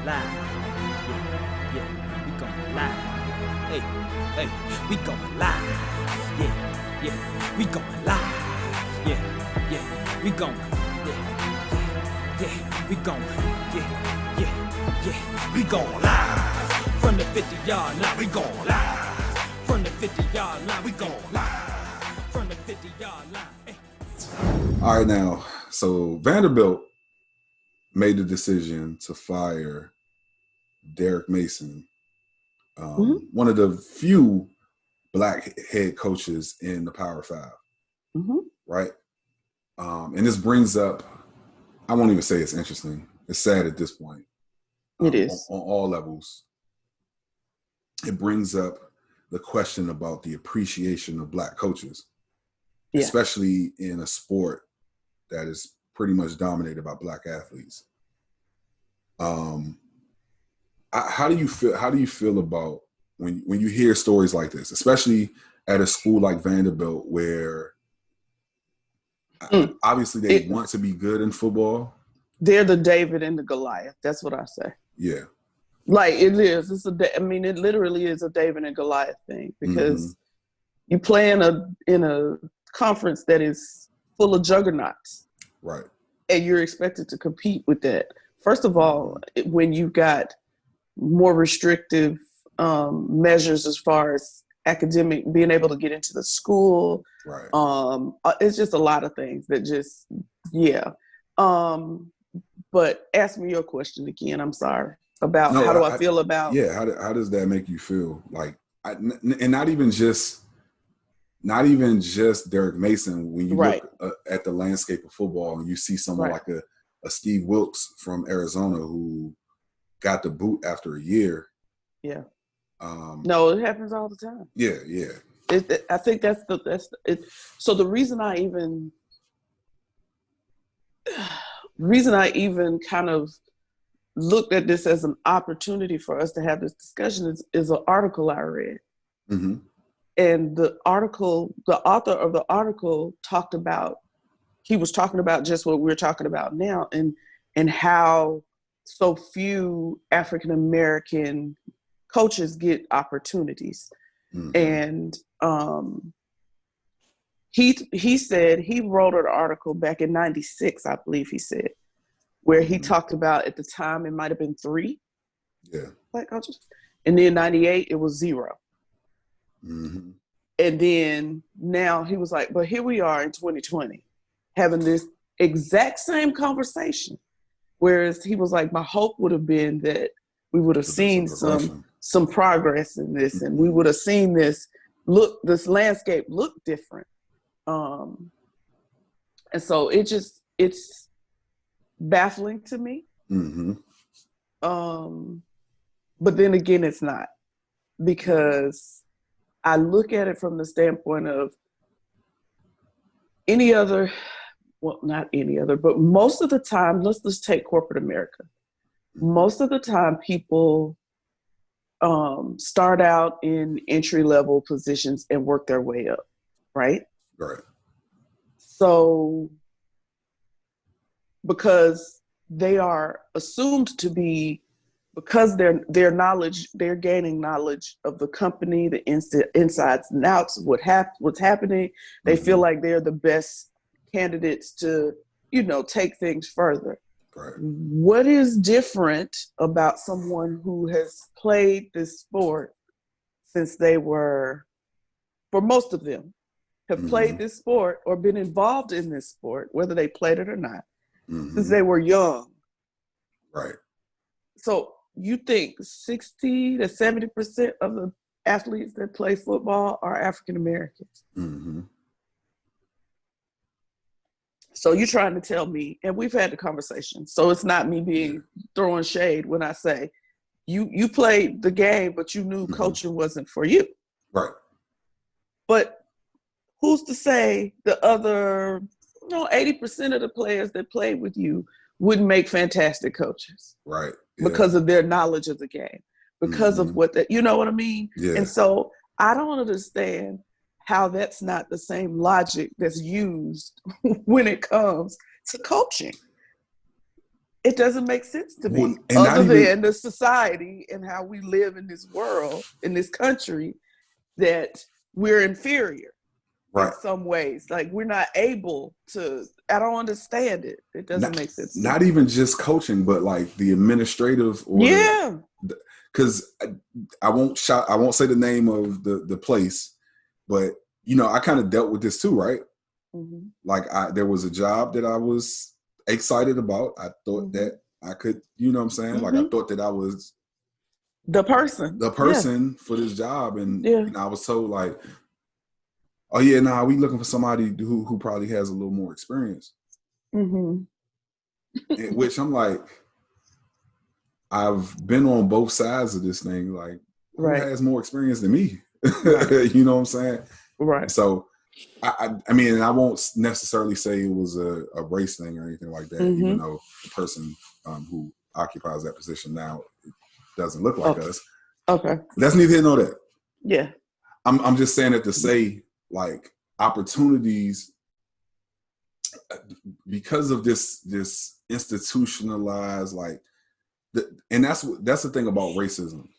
live. Yeah, yeah, we going live. Hey, hey, we going live. Yeah, yeah, we going live. Yeah, yeah, we going. Yeah, yeah, we going. Yeah, yeah, yeah, we going live. From the 50-yard line, we going live. From the 50-yard line, we going live. From the 50-yard line. Hey. All right, now, so Vanderbilt made the decision to fire Derek Mason, one of the few black head coaches in the Power Five, right? And this brings up, I won't even say it's interesting. It's sad at this point. It is. On all levels. It brings up the question about the appreciation of black coaches, especially in a sport that is pretty much dominated by black athletes. How do you feel about when you hear stories like this, especially at a school like Vanderbilt, where obviously they want to be good in football? They're the David and the Goliath. That's what I say. Yeah. Like it is. It literally is a David and Goliath thing, because you play in a conference that is full of juggernauts. Right. And you're expected to compete with that. First of all, when you've got more restrictive measures as far as academic, being able to get into the school, right. It's just a lot of things that just, but ask me your question again. I'm sorry. About how do I feel about? Yeah, how does that make you feel? Like, and not even just Derek Mason. When you look at the landscape of football and you see someone like a Steve Wilkes from Arizona who got the boot after a year. Yeah. No, it happens all the time. Yeah, yeah. I think that's it. So the reason I even kind of looked at this as an opportunity for us to have this discussion is an article I read. Mm-hmm. And the author of the article he was talking about just what we're talking about now, and how so few African-American coaches get opportunities. Mm-hmm. And he said, he wrote an article back in 96, I believe he said, where he talked about, at the time, it might have been 3 black coaches. And then 98, it was 0. Mm-hmm. And then now he was like, but here we are in 2020 having this exact same conversation. Whereas he was like, my hope would have been that we would have seen some progress in this, and we would have seen this landscape look different. And so it's baffling to me. Mm-hmm. But then again, it's not, because I look at it from the standpoint of not any other, but most of the time, let's just take corporate America. Most of the time, people start out in entry-level positions and work their way up, right? Right. So, because they are assumed to be, because they're gaining knowledge of the company, the insides and outs of what's happening. They feel like they're the best candidates to, take things further. Right. What is different about someone who has played this sport since they were, for most of them, have played this sport or been involved in this sport, whether they played it or not, since they were young? Right. So you think 60 to 70% of the athletes that play football are African Americans? Mm-hmm. So you're trying to tell me, and we've had the conversation, so it's not me being throwing shade when I say you played the game, but you knew coaching wasn't for you. Right. But who's to say the other 80% of the players that played with you wouldn't make fantastic coaches? Right. Yeah. Because of their knowledge of the game, because of what you know what I mean? Yeah. And so I don't understand how that's not the same logic that's used when it comes to coaching. It doesn't make sense to me, Well, and other not even than the society and how we live in this world, in this country, that we're inferior right. in some ways. Like we're not able to. I don't understand it. It doesn't make sense. Not even just coaching, but like the administrative or because I won't say the name of the place, but you know, I kind of dealt with this too, right? Mm-hmm. Like there was a job that I was excited about. I thought that I could, you know what I'm saying? Like I thought that I was the person for this job, and you know, I was told like, oh yeah, nah, we looking for somebody who probably has a little more experience. Mm-hmm. Which I'm like, I've been on both sides of this thing. Like, who has more experience than me? Right. You know what I'm saying? Right. So, I mean, I won't necessarily say it was a race thing or anything like that, even though the person who occupies that position now doesn't look like us. Okay. That's neither here nor there. Yeah. I'm just saying it to say, like, opportunities because of this institutionalized, like, and that's the thing about racism.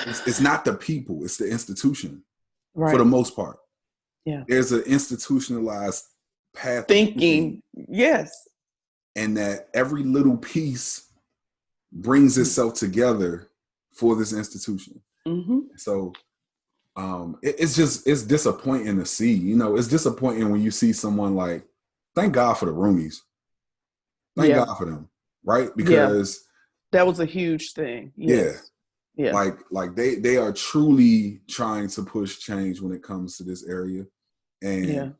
It's not the people, it's the institution, for the most part. Yeah. There's an institutionalized path thinking, yes. And that every little piece brings itself together for this institution. Mm-hmm. So it's disappointing to see. You know, it's disappointing when you see someone like, thank God for the Roomies. Thank God for them, right? Because that was a huge thing. Yes. Yeah. Like they are truly trying to push change when it comes to this area. And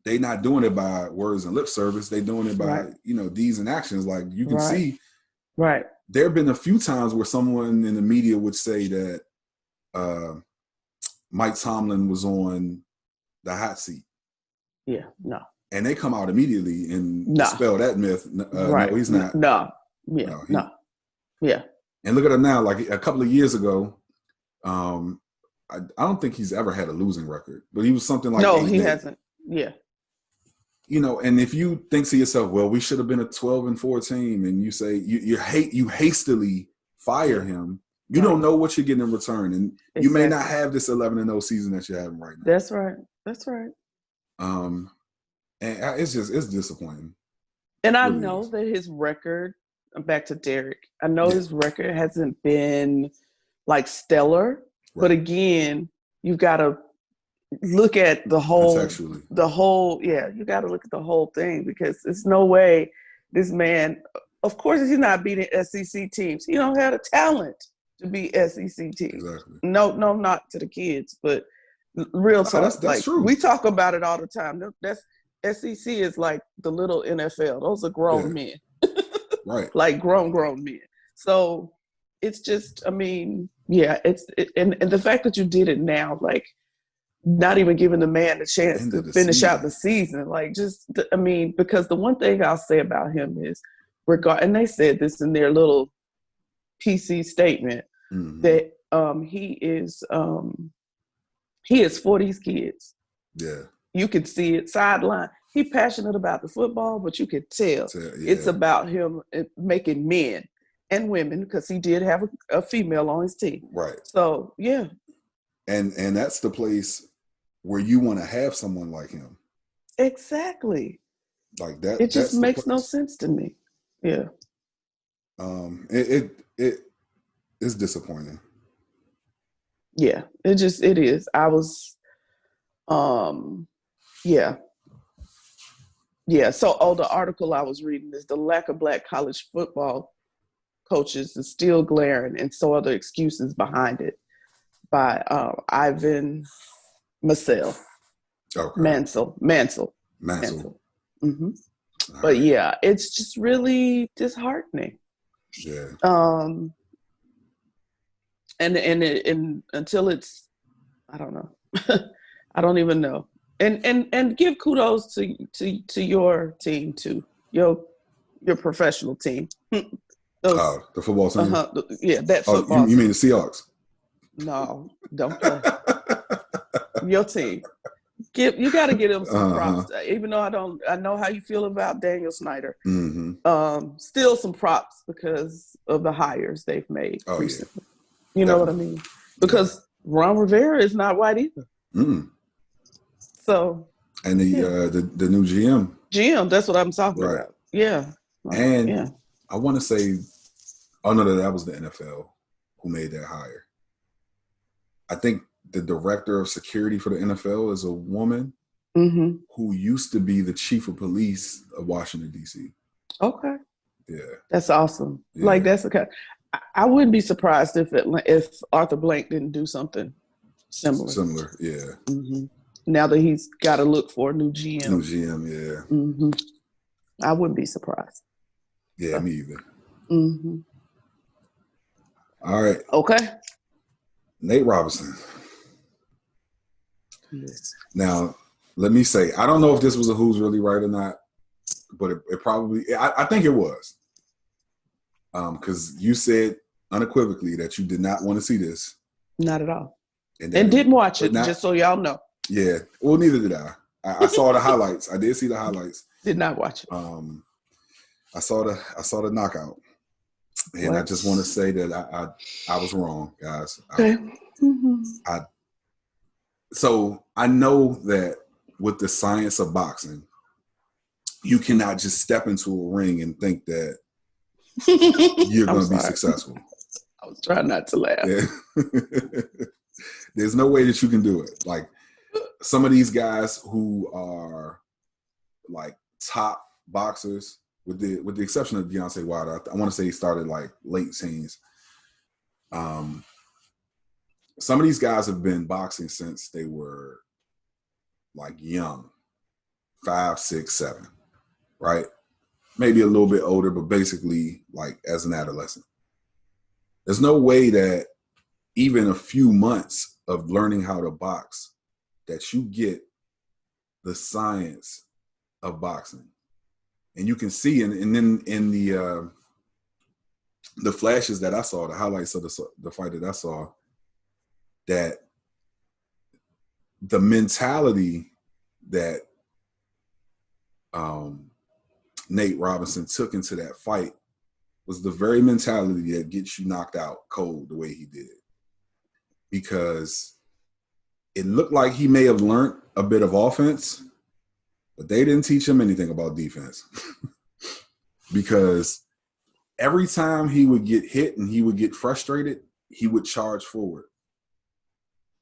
they're not doing it by words and lip service. They're doing it by, you know, deeds and actions. Like you can see. Right. There have been a few times where someone in the media would say that Mike Tomlin was on the hot seat. Yeah, no. And they come out immediately and dispel that myth. No, he's not. No. Yeah, no. Yeah. And look at him now. Like a couple of years ago, I don't think he's ever had a losing record, but he was something like no, he hasn't. Yeah. You know, and if you think to yourself, well, we should have been a 12-4 team, and you say you hastily fire him, you don't know what you're getting in return, and you may not have this 11-0 season that you're having right now. That's right. That's right. And it's disappointing. And I know that his record. Back to Derek. I know his record hasn't been like stellar. But again, you've got to look at the whole, you got to look at the whole thing, because there's no way this man, of course, he's not beating SEC teams. He don't have the talent to beat SEC teams. Exactly. No, not to the kids, but real talk. That's like, true. We talk about it all the time. That's SEC is like the little NFL. Those are grown men. Right. Like grown men. So it's just, I mean, and the fact that you did it now, like not even giving the man a chance to finish out the season, like I mean, because the one thing I'll say about him is, and they said this in their little PC statement, that he is for these kids. Yeah. You can see it sideline. He's passionate about the football, but you could tell it's about him making men and women, because he did have a female on his team. Right. So, yeah. And that's the place where you want to have someone like him. Exactly. Like that. It just makes no sense to me. Yeah. It is disappointing. Yeah, it is. I was, Yeah. So, the article I was reading is the lack of Black college football coaches is still glaring, and so are the excuses behind it, by Ivan Mansell. Okay. Mansell. Mm-hmm. But yeah, it's just really disheartening. Yeah. And until it's, I don't know, I don't even know. And give kudos to your team too, your professional team. The football team. Yeah, that football. You mean the Seahawks? No, don't play. Your team. You got to give them some props. Even though I know how you feel about Daniel Snyder. Mm-hmm. Still some props because of the hires they've made recently. Yeah. You know what I mean? Because Ron Rivera is not white either. Mm. So. And the new GM. GM, that's what I'm talking about. Yeah. And I want to say, that was the NFL who made that hire. I think the director of security for the NFL is a woman who used to be the chief of police of Washington, D.C. Okay. Yeah. That's awesome. Yeah. Like, that's okay. I wouldn't be surprised if Arthur Blank didn't do something similar. Similar, yeah. Mm-hmm. Now that he's got to look for a new GM. New GM, yeah. Mm-hmm. I wouldn't be surprised. Yeah, me either. Mm-hmm. All right. Okay. Nate Robinson. Yes. Now, let me say, I don't know if this was a Who's Really Right or not, but it probably, I think it was. Because you said unequivocally that you did not want to see this. Not at all. And didn't watch it, just so y'all know. Yeah. Well, neither did I. I saw the highlights. I did see the highlights. Did not watch it. I saw the knockout. And I just want to say that I was wrong, guys. Okay. So I know that with the science of boxing, you cannot just step into a ring and think that you're going to be successful. I was trying not to laugh. Yeah. There's no way that you can do it. Like some of these guys who are like top boxers, with the exception of Deontay Wilder, I want to say he started like late teens. Some of these guys have been boxing since they were like young, 5, 6, 7, right? Maybe a little bit older, but basically like as an adolescent. There's no way that even a few months of learning how to box that you get the science of boxing. And you can see, and then in the flashes that I saw, the highlights of the fight that I saw, that the mentality that Nate Robinson took into that fight was the very mentality that gets you knocked out cold the way he did. Because it looked like he may have learned a bit of offense, but they didn't teach him anything about defense. Because every time he would get hit and he would get frustrated, he would charge forward.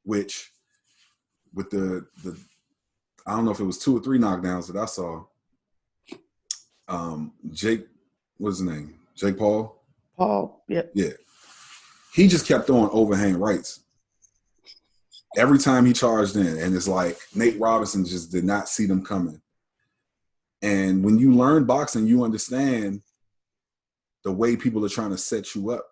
Which, with the I don't know if it was 2 or 3 knockdowns that I saw, Jake, what's his name? Jake Paul? Paul, yep. Yeah. He just kept throwing overhand rights every time he charged in. And it's like Nate Robinson just did not see them coming. And when you learn boxing, you understand the way people are trying to set you up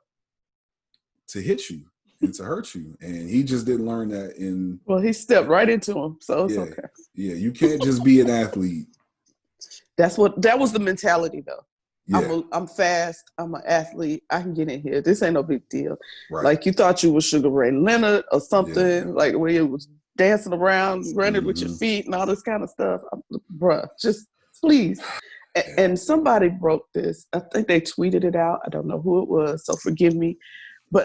to hit you and to hurt you. And he just didn't learn that in... Well, he stepped right into him, so it's okay. Yeah, you can't just be an athlete. That was the mentality, though. Yeah. I'm fast. I'm an athlete. I can get in here. This ain't no big deal. Right. Like you thought you was Sugar Ray Leonard or something, like the way it was dancing around, running with your feet and all this kind of stuff. Bruh, just please. And somebody broke this. I think they tweeted it out. I don't know who it was, so forgive me.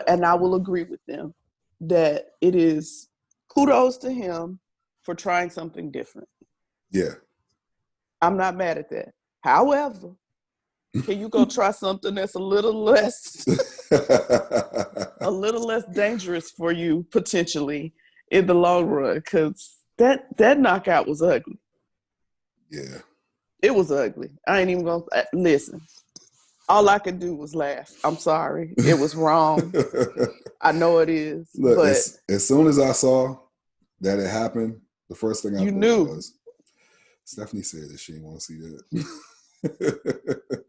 And I will agree with them that it is kudos to him for trying something different. Yeah. I'm not mad at that. However, can you go try something that's a little less dangerous for you potentially in the long run? Because that knockout was ugly. Yeah. It was ugly. I ain't even gonna listen. All I could do was laugh. I'm sorry. It was wrong. I know it is. Look, but as soon as I saw that it happened, the first thing I thought was, Stephanie said that she didn't want to see that.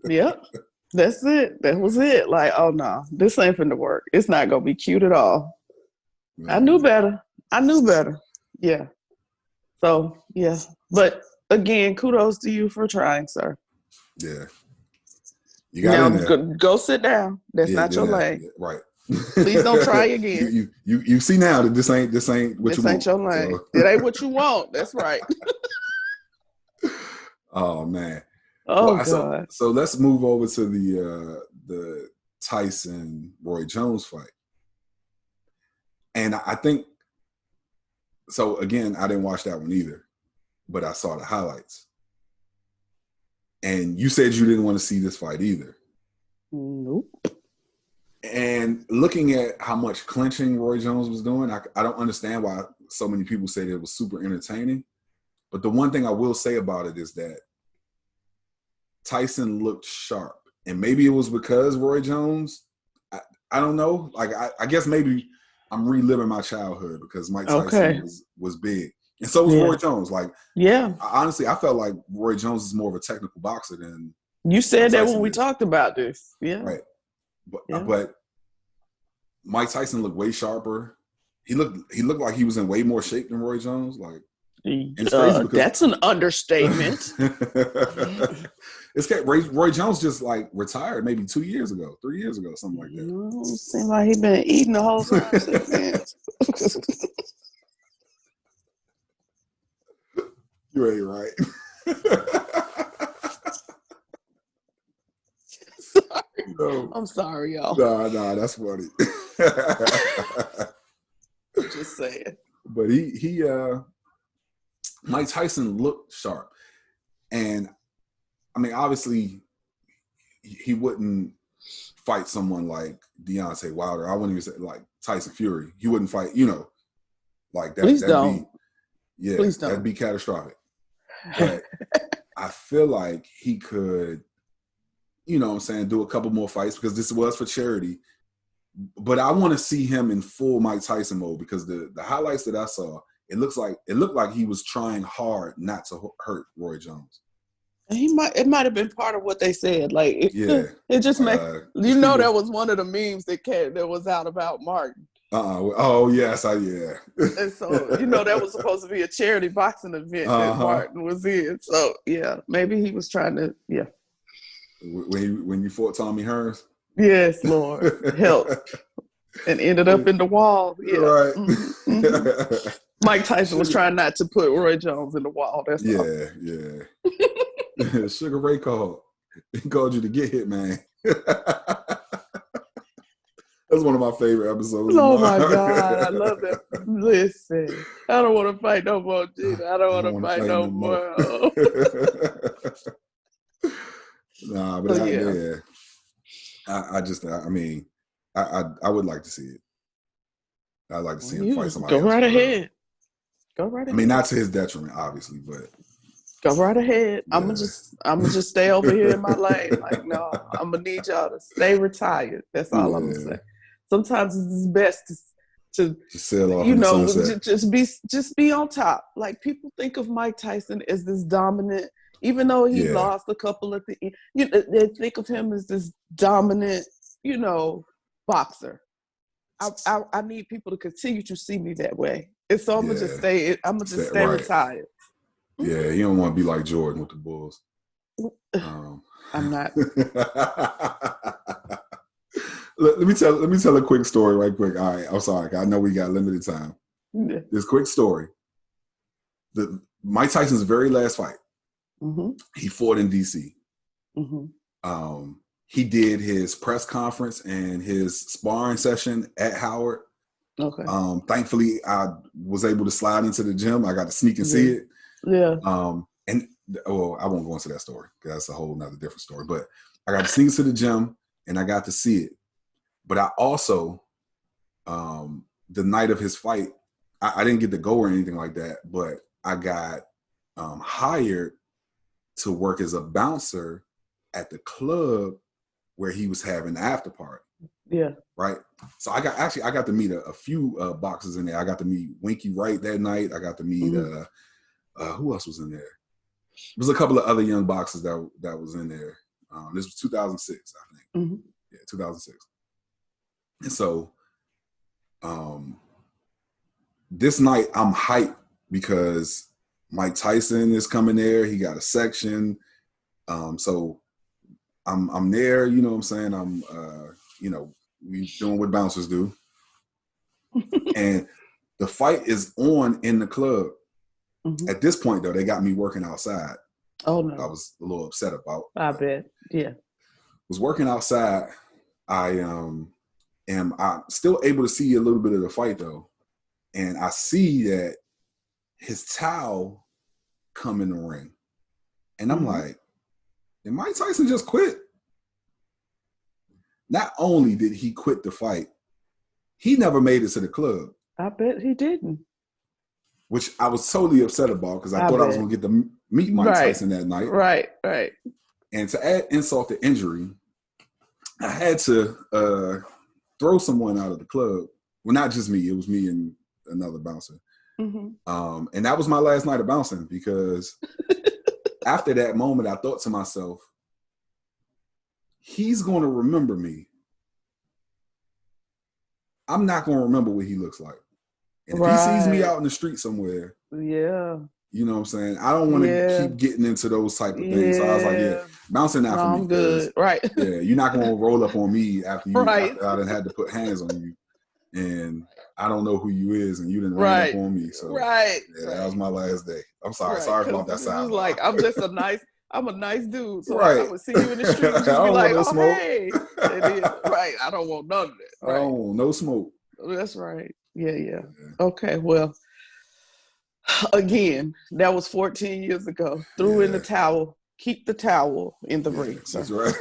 Yep. That's it. That was it. Like, oh no, this ain't finna work. It's not gonna be cute at all. Man. I knew better. Yeah. So yeah. But again, kudos to you for trying, sir. Yeah. You got now go sit down. That's not your lane. Yeah, right. Please don't try again. You see now that this ain't what you want. This ain't your lane. So. It ain't what you want. That's right. Oh man. Oh so, God. so let's move over to the Tyson Roy Jones fight. And I think so. Again, I didn't watch that one either, but I saw the highlights. And you said you didn't want to see this fight either. Nope. And looking at how much clinching Roy Jones was doing, I don't understand why so many people say that it was super entertaining. But the one thing I will say about it is that Tyson looked sharp. And maybe it was because Roy Jones, I don't know. Like, I guess maybe I'm reliving my childhood because Mike Tyson was big. And so was Roy Jones. Like, honestly, I felt like Roy Jones is more of a technical boxer than you said that when we talked about this. Yeah. Right. But Mike Tyson looked way sharper. He looked like he was in way more shape than Roy Jones. Like, it's crazy because that's an understatement. It's Roy Jones just like retired maybe 3 years ago, something like that. No, seems like he's been eating the whole time since then. You ain't right. Sorry. No. I'm sorry, y'all. Nah, that's funny. I'm just saying. But he Mike Tyson looked sharp. And I mean, obviously he wouldn't fight someone like Deontay Wilder. I wouldn't even say like Tyson Fury. He wouldn't fight, like that. Please don't. Please don't. That'd be catastrophic. But I feel like he could, do a couple more fights because this was for charity. But I want to see him in full Mike Tyson mode because the highlights that I saw, it looked like he was trying hard not to hurt Roy Jones. It might have been part of what they said. Like it just made that was one of the memes that was out about Martin. Oh yes, And so that was supposed to be a charity boxing event that Martin was in. So maybe he was trying to When you fought Tommy Hearns. Yes, Lord, help, and ended up in the wall. Yeah, right. Mm-hmm. Mike Tyson was trying not to put Roy Jones in the wall. That's all. Yeah. Sugar Ray called. He called you to get hit, man. That's one of my favorite episodes. Oh my God, I love that. Listen, I don't want to fight no more, Gina. I don't want to fight no more. Nah, but I would like to see it. I'd like to see him fight somebody else. Go right ahead. I mean, not to his detriment, obviously, but go right ahead. Yeah. I'm gonna just stay over here in my lane. Like, no, I'm gonna need y'all to stay retired. That's all I'm gonna say. Sometimes it's best to sail off in the sunset. just be on top. Like, people think of Mike Tyson as this dominant, even though he lost a couple at the end. They think of him as this dominant, boxer. I need people to continue to see me that way. And so I'm gonna just stay. I'm gonna just stay retired. Yeah, you don't want to be like Jordan with the Bulls. I'm not. Let me tell a quick story right quick. All right, I'm sorry. I know we got limited time. Yeah. This quick story. Mike Tyson's very last fight, he fought in D.C. He did his press conference and his sparring session at Howard. Okay. Thankfully, I was able to slide into the gym. I got to sneak and see it. Yeah. And I won't go into that story because that's a whole nother different story. But I got to sneak into the gym and I got to see it. But I also, the night of his fight, I didn't get to go or anything like that. But I got hired to work as a bouncer at the club where he was having the after party. Yeah. Right. So I got to meet a few boxers in there. I got to meet Wright that night. I got to meet who else was in there? There was a couple of other young boxers that was in there. This was 2006, I think. Yeah, 2006. And so this night I'm hyped because Mike Tyson is coming there. He got a section. So I'm there, you know what I'm saying? I'm we doing what bouncers do. And the fight is on in the club. At this point, though, they got me working outside. Oh I no. was a little upset about. I bet. Yeah. Was working outside. I am still able to see a little bit of the fight though, and I see that his towel come in the ring, and I'm like, did Mike Tyson just quit? Not only did he quit the fight, he never made it to the club. I bet he didn't. Which I was totally upset about because I thought I was going to get to meet Mike Tyson that night. Right. And to add insult to injury, I had to throw someone out of the club. Well, not just me. It was me and another bouncer. And that was my last night of bouncing because after that moment, I thought to myself, he's going to remember me. I'm not going to remember what he looks like. And if he sees me out in the street somewhere, you know what I'm saying? I don't want to keep getting into those type of things. So I was like, bouncing out for me. I'm good. Right. Yeah, you're not going to roll up on me after after I done had to put hands on you. And I don't know who you is, and you didn't run up on me. So that was my last day. I'm sorry. Sorry about that side. Like, I'm a nice dude. So I would see you in the street and just be like, oh, hey. I don't want none of that. I don't want no smoke. That's right. Yeah. Okay, well, again, that was 14 years ago. Threw in the towel. Keep the towel in the ring. So. That's right.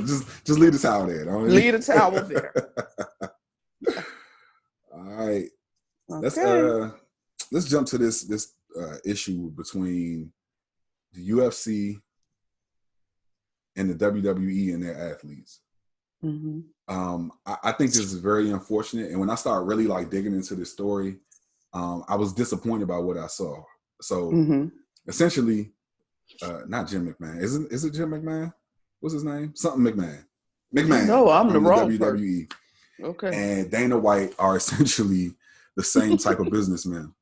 just leave the towel there. Leave the towel there. All right. Okay. Let's jump to this issue between the UFC and the WWE and their athletes. I think this is very unfortunate. And when I started really like digging into this story, I was disappointed by what I saw. So essentially, not Jim McMahon. Is it Jim McMahon? What's his name? Something McMahon. No, I'm the wrong WWE. person. Okay. And Dana White are essentially the same type of businessmen.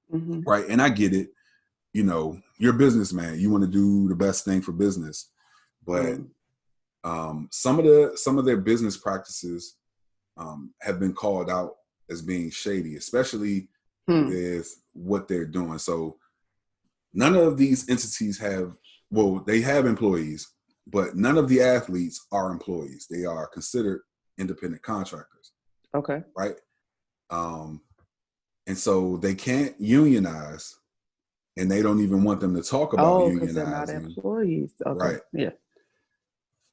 Right. And I get it. You know, you're a businessman. You want to do the best thing for business. But some of their business practices have been called out as being shady, especially with what they're doing. So none of these entities they have employees, but none of the athletes are employees. They are considered independent contractors. Okay. Right. And so they can't unionize, and they don't even want them to talk about unionizing. Because they're not employees. Okay. Right. Yeah.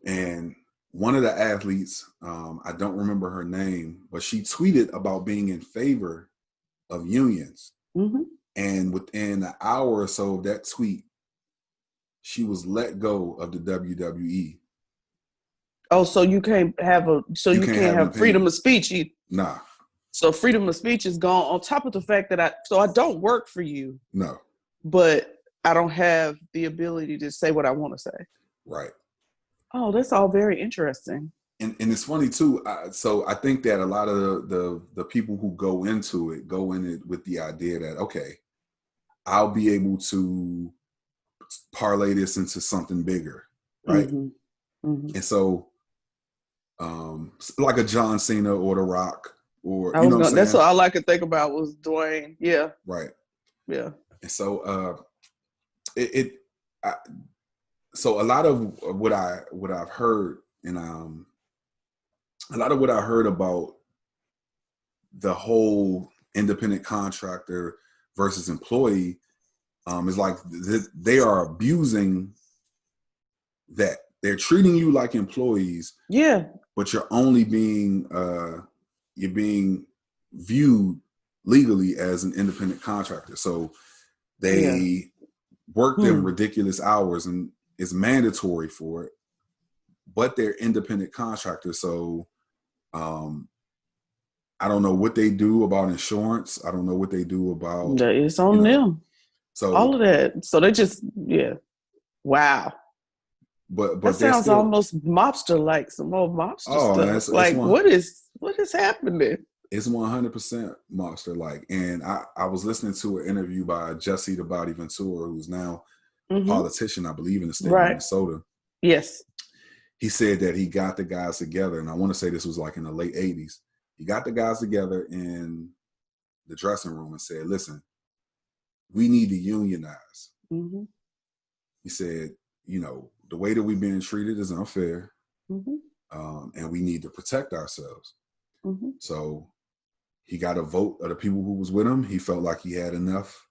And one of the athletes, I don't remember her name, but she tweeted about being in favor of unions. And within an hour or so of that tweet, she was let go of the WWE. Oh, so you can't have you can't have freedom of speech. Nah. So freedom of speech is gone on top of the fact that I don't work for you. No. But I don't have the ability to say what I want to say. Right. Oh, that's all very interesting. And it's funny too. So I think that a lot of the people who go in it with the idea that, okay, I'll be able to parlay this into something bigger. Right. And so like a John Cena or The Rock, or that's all I could think about was Dwayne. Yeah. Right. Yeah. And so so a lot of what I've heard, and a lot of what I heard about the whole independent contractor versus employee is like they are abusing that. They're treating you like employees. Yeah. But you're only being viewed legally as an independent contractor. So they work them ridiculous hours, and it's mandatory for it. But they're independent contractors. So I don't know what they do about insurance. I don't know what they do about. It's on them. So all of that. So they just wow. But that sounds almost mobster-like, some old mobster stuff. Like, what is happening? It's 100% mobster-like. And I was listening to an interview by Jesse the Body Ventura, who's now a politician, I believe, in the state of Minnesota. Yes. He said that he got the guys together, and I want to say this was like in the late 80s. He got the guys together in the dressing room and said, listen, we need to unionize. he said, the way that we've been treated is unfair, and we need to protect ourselves. So he got a vote of the people who was with him. He felt like he had enough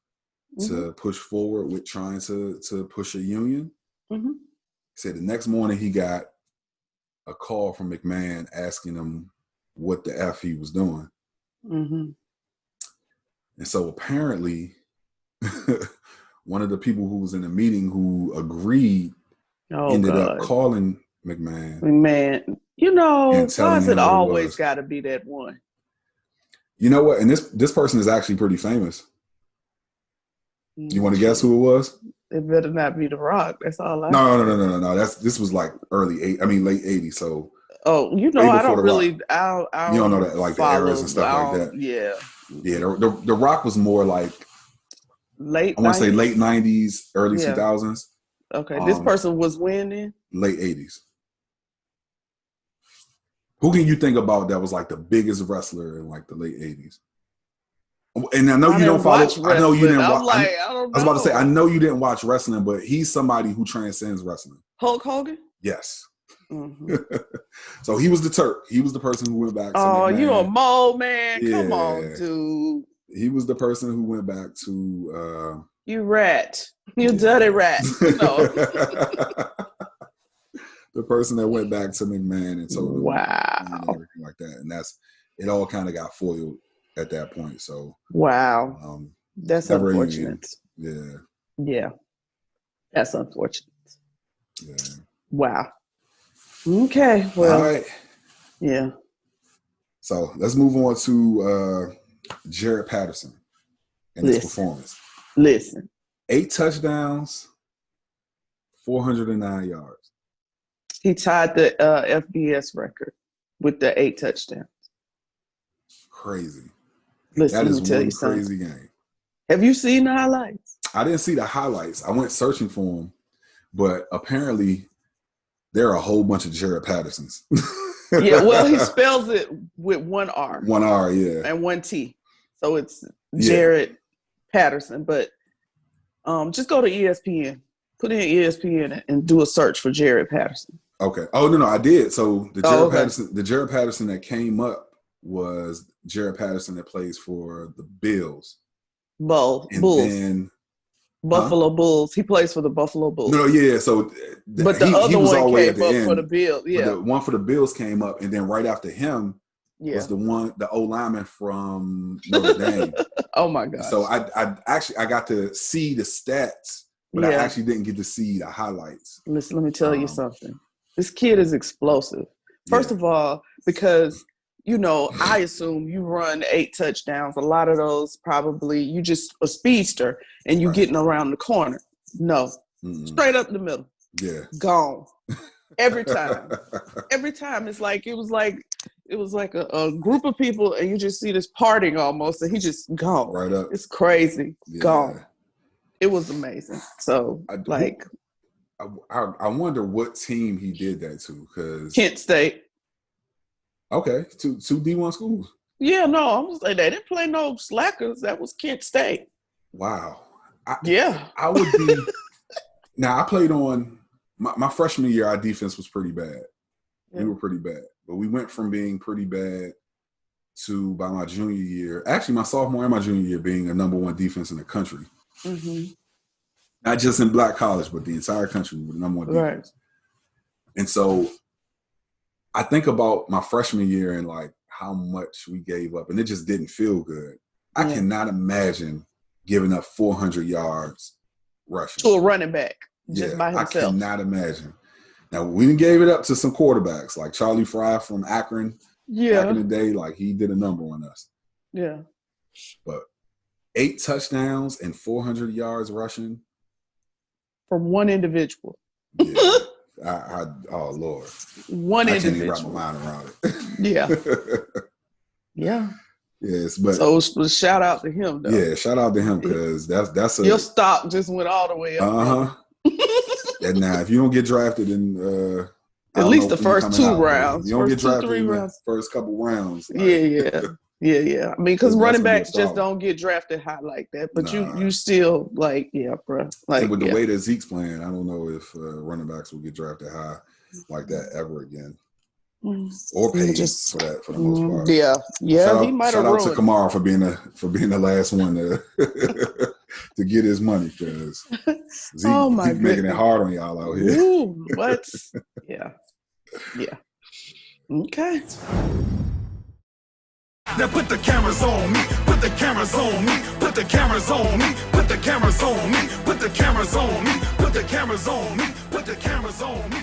to push forward with trying to push a union. He said the next morning he got a call from McMahon asking him what the F he was doing. And so apparently one of the people who was in the meeting who agreed ended up calling McMahon. Why is it always got to be that one? You know what? And this person is actually pretty famous. You want to guess who it was? It better not be The Rock. That's all I. No. This was like late '80s. So. Oh, I don't really. I don't. You don't know that, like the eras and stuff like that. Yeah. Yeah. The Rock was more like late. I want to say late '90s, early 2000s. Okay, this person was when then? Late '80s. Who can you think about that was like the biggest wrestler in like the late '80s? And I know you don't follow. I know you didn't watch. I was about to say I know you didn't watch wrestling, but he's somebody who transcends wrestling. Hulk Hogan. Yes. So he was the Turk. He was the person who went back. Oh, you a mole man? Yeah. Come on, dude. He was the person who went back to. You rat. You dirty rat. The person that went back to McMahon and told him and everything like that, and it all kind of got foiled at that point. So that's unfortunate. Yeah, that's unfortunate. Yeah. Wow. Okay. Well. All right. Yeah. So let's move on to Jaret Patterson and his performance. Listen. 8 touchdowns, 409 yards. He tied the FBS record with the 8 touchdowns. Crazy. Listen, that is let me tell you crazy something. Game. Have you seen the highlights? I didn't see the highlights. I went searching for them, but apparently there are a whole bunch of Jaret Pattersons. Yeah, well, he spells it with one R. One R, yeah. And one T. So it's Jaret Patterson. But just go to ESPN. Put in ESPN and do a search for Jaret Patterson. Okay. Oh, no, I did. So the Jaret Patterson that came up was Jaret Patterson that plays for the Bills. Bulls. Then Buffalo Bulls. He plays for the Buffalo Bulls. No, yeah. So, but the other one came up for the Bills. Yeah, the one for the Bills came up, and then right after him was the O lineman from Notre Dame. Oh my God! So I got to see the stats, but I actually didn't get to see the highlights. Listen, let me tell you something. This kid is explosive. First of all, because I assume you run 8 touchdowns. A lot of those probably you just a speedster and you getting around the corner. No, straight up the middle. Yeah, gone every time. Every time it was like a group of people and you just see this parting almost, and he just gone right up. It's crazy, gone. It was amazing. So I wonder what team he did that to, because Kent State. Okay, two D1 schools. Yeah, no, I'm just like they didn't play no slackers. That was Kent State. Wow. I would be. Now I played on my freshman year. Our defense was pretty bad. We were pretty bad, but we went from being pretty bad to by my junior year, actually my sophomore and my junior year, being a #1 defense in the country. Not just in black college, but the entire country with the #1 defense. And so I think about my freshman year and like how much we gave up, and it just didn't feel good. I cannot imagine giving up 400 yards rushing to a running back just by himself. I cannot imagine. Now we gave it up to some quarterbacks like Charlie Fry from Akron. Back in the day, like he did a number on us. Yeah. But 8 touchdowns and 400 yards rushing from one individual. Yeah. Oh Lord, one individual. I can't even wrap my mind around it. Yeah. Yes, but so shout out to him though. Yeah, shout out to him, because that's your stock just went all the way up. And now if you don't get drafted in at least the first 2 rounds, you don't get drafted in the first couple rounds. Like, Yeah. I mean, because That's running gonna be a backs just problem. don't get drafted high like that. But Nah. you still like, yeah, bro. Like, And with the way that Zeke's playing, I don't know if running backs will get drafted high like that ever again, or paid for the most part. Yeah. He might have Shout out to ruined. Kamara for being the last one to to get his money, because Zeke making it hard on y'all out here. Ooh, what? Yeah. Okay. Now put the cameras on me, put the cameras on me, put the cameras on me, put the cameras on me, put the cameras on me, put the cameras on me, put the cameras on me.